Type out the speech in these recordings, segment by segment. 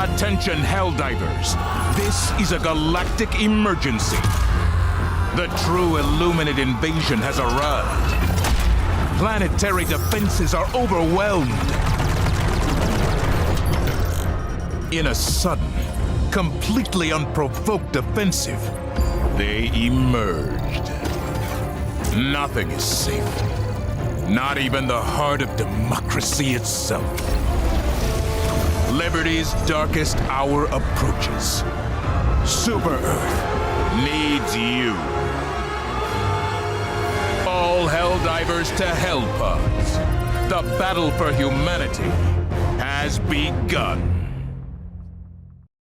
Attention, Helldivers. This is a galactic emergency. The true Illuminate invasion has arrived. Planetary defenses are overwhelmed. In a sudden, completely unprovoked offensive, they emerged. Nothing is safe. Not even the heart of democracy itself. Liberty's darkest hour approaches. Super Earth needs you. All Helldivers to Hellpods. The battle for humanity has begun.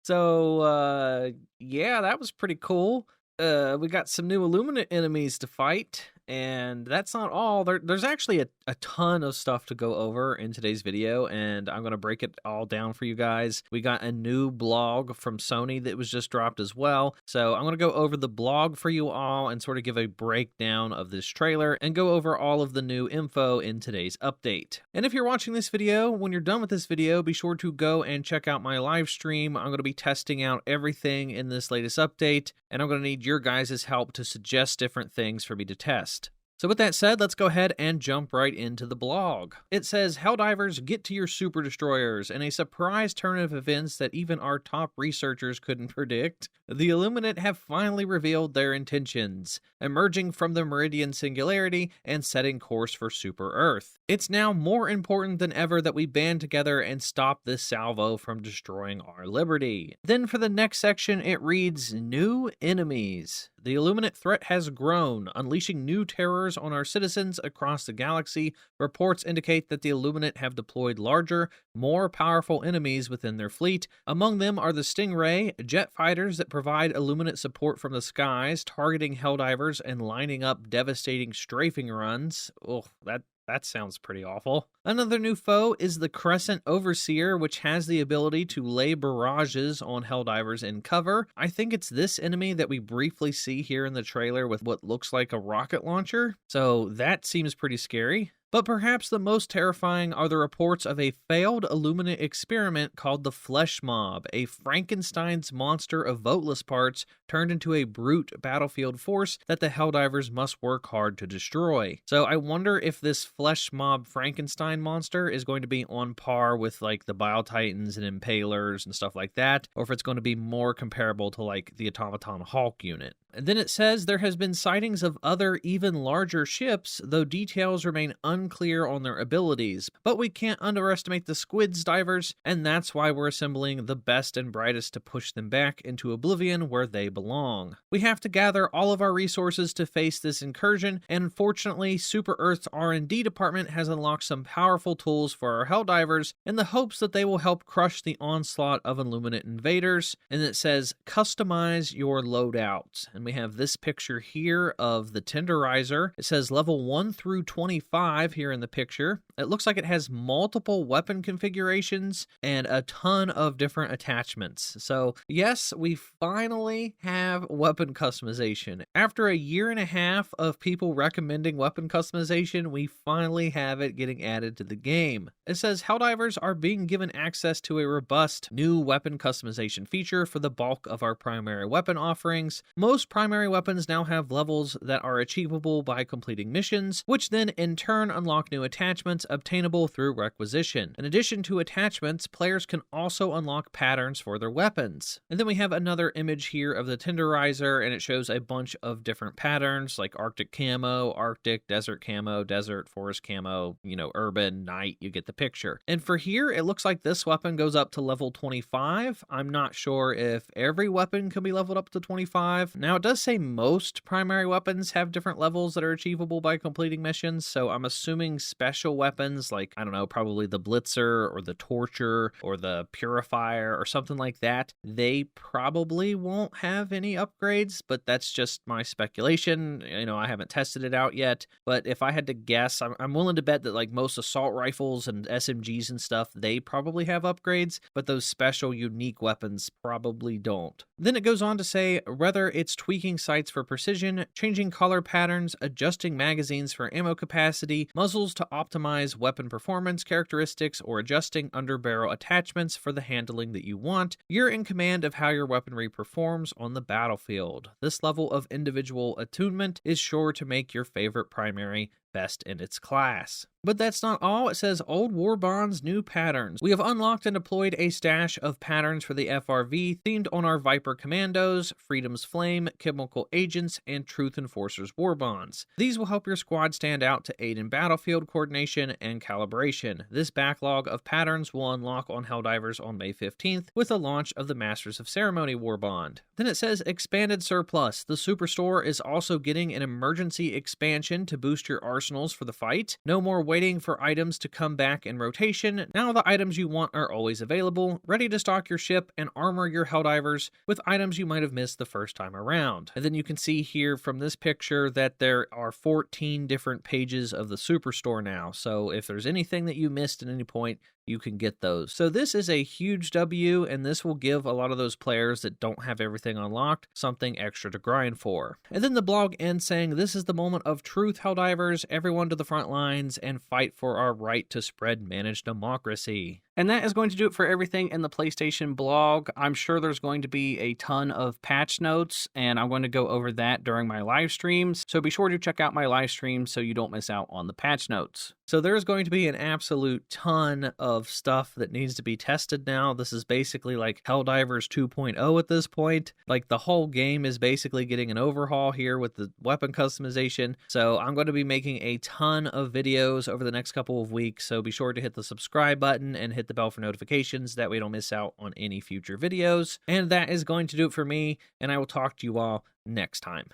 So, yeah, that was pretty cool. We got some new Illuminate enemies to fight, and that's not all. There's actually a ton of stuff to go over in today's video, and I'm going to break it all down for you guys. We got a new blog from Sony that was just dropped as well, so I'm going to go over the blog for you all and sort of give a breakdown of this trailer and go over all of the new info in today's update. And if you're watching this video, when you're done with this video, be sure to go and check out my live stream. I'm going to be testing out everything in this latest update, and I'm going to need your guys' help to suggest different things for me to test. So with that said, let's go ahead and jump right into the blog. It says, Helldivers, get to your super destroyers. In a surprise turn of events that even our top researchers couldn't predict, the Illuminate have finally revealed their intentions, emerging from the Meridian Singularity and setting course for Super Earth. It's now more important than ever that we band together and stop this salvo from destroying our liberty. Then for the next section, it reads, New Enemies. The Illuminate threat has grown, unleashing new terrors on our citizens across the galaxy. Reports indicate that the Illuminate have deployed larger, more powerful enemies within their fleet. Among them are the Stingray, jet fighters that provide Illuminate support from the skies, targeting Helldivers and lining up devastating strafing runs. Oh, that sounds pretty awful. Another new foe is the Crescent Overseer, which has the ability to lay barrages on Helldivers in cover. I think it's this enemy that we briefly see here in the trailer with what looks like a rocket launcher, so that seems pretty scary. But perhaps the most terrifying are the reports of a failed Illuminate experiment called the Flesh Mob, a Frankenstein's monster of voteless parts turned into a brute battlefield force that the Helldivers must work hard to destroy. So I wonder if this Flesh Mob Frankenstein monster is going to be on par with like the Biotitans and Impalers and stuff like that, or if it's going to be more comparable to like the Automaton Hulk unit. And then it says there has been sightings of other even larger ships, though details remain unclear on their abilities. But we can't underestimate the Squids divers, and that's why we're assembling the best and brightest to push them back into oblivion where they belong. We have to gather all of our resources to face this incursion, and unfortunately, Super Earth's R&D department has unlocked some powerful tools for our Helldivers in the hopes that they will help crush the onslaught of Illuminate invaders. And it says, customize your loadouts. And we have this picture here of the Tenderizer. It says level 1 through 25 here in the picture. It looks like it has multiple weapon configurations and a ton of different attachments. So yes, we finally have weapon customization. After a year and a half of people recommending weapon customization, we finally have it getting added to the game. It says Helldivers are being given access to a robust new weapon customization feature for the bulk of our primary weapon offerings. Most primary weapons now have levels that are achievable by completing missions, which then in turn unlock new attachments obtainable through requisition. In addition to attachments, players can also unlock patterns for their weapons. And then we have another image here of the Tenderizer, and it shows a bunch of different patterns like Arctic camo, Arctic, desert camo, desert, forest camo, urban, night, you get the picture. And for here, it looks like this weapon goes up to level 25. I'm not sure if every weapon can be leveled up to 25. Now, it does say most primary weapons have different levels that are achievable by completing missions, so I'm assuming special weapons like, I don't know, probably the Blitzer or the Torture or the Purifier or something like that, they probably won't have any upgrades, but that's just my speculation. I haven't tested it out yet, but if I had to guess, I'm willing to bet that like most assault rifles and SMGs and stuff, they probably have upgrades, but those special unique weapons probably don't. Then it goes on to say whether it's tweaking sights for precision, changing color patterns, adjusting magazines for ammo capacity, muzzles to optimize weapon performance characteristics, or adjusting underbarrel attachments for the handling that you want, you're in command of how your weaponry performs on the battlefield. This level of individual attunement is sure to make your favorite primary best in its class. But that's not all. It says Old Warbond's new patterns. We have unlocked and deployed a stash of patterns for the FRV themed on our Viper Commandos, Freedom's Flame, Chemical Agents, and Truth Enforcers Warbonds. These will help your squad stand out to aid in battlefield coordination and calibration. This backlog of patterns will unlock on Helldivers on May 15th with the launch of the Masters of Ceremony Warbond. Then it says Expanded Surplus. The Superstore is also getting an emergency expansion to boost your arsenals for the fight. No more waiting for items to come back in rotation. Now the items you want are always available, ready to stock your ship and armor your Helldivers with items you might have missed the first time around. And then you can see here from this picture that there are 14 different pages of the Superstore now. So if there's anything that you missed at any point, you can get those. So this is a huge W, and this will give a lot of those players that don't have everything unlocked something extra to grind for. And then the blog ends saying, "This is the moment of truth, Helldivers. Everyone to the front lines and fight for our right to spread managed democracy." And that is going to do it for everything in the PlayStation blog. I'm sure there's going to be a ton of patch notes, and I'm going to go over that during my live streams. So be sure to check out my live streams so you don't miss out on the patch notes. So there's going to be an absolute ton of stuff that needs to be tested now. This is basically like Helldivers 2.0 at this point. Like the whole game is basically getting an overhaul here with the weapon customization. So I'm going to be making a ton of videos over the next couple of weeks. So be sure to hit the subscribe button and hit the bell for notifications. That way you don't miss out on any future videos. And that is going to do it for me. And I will talk to you all next time.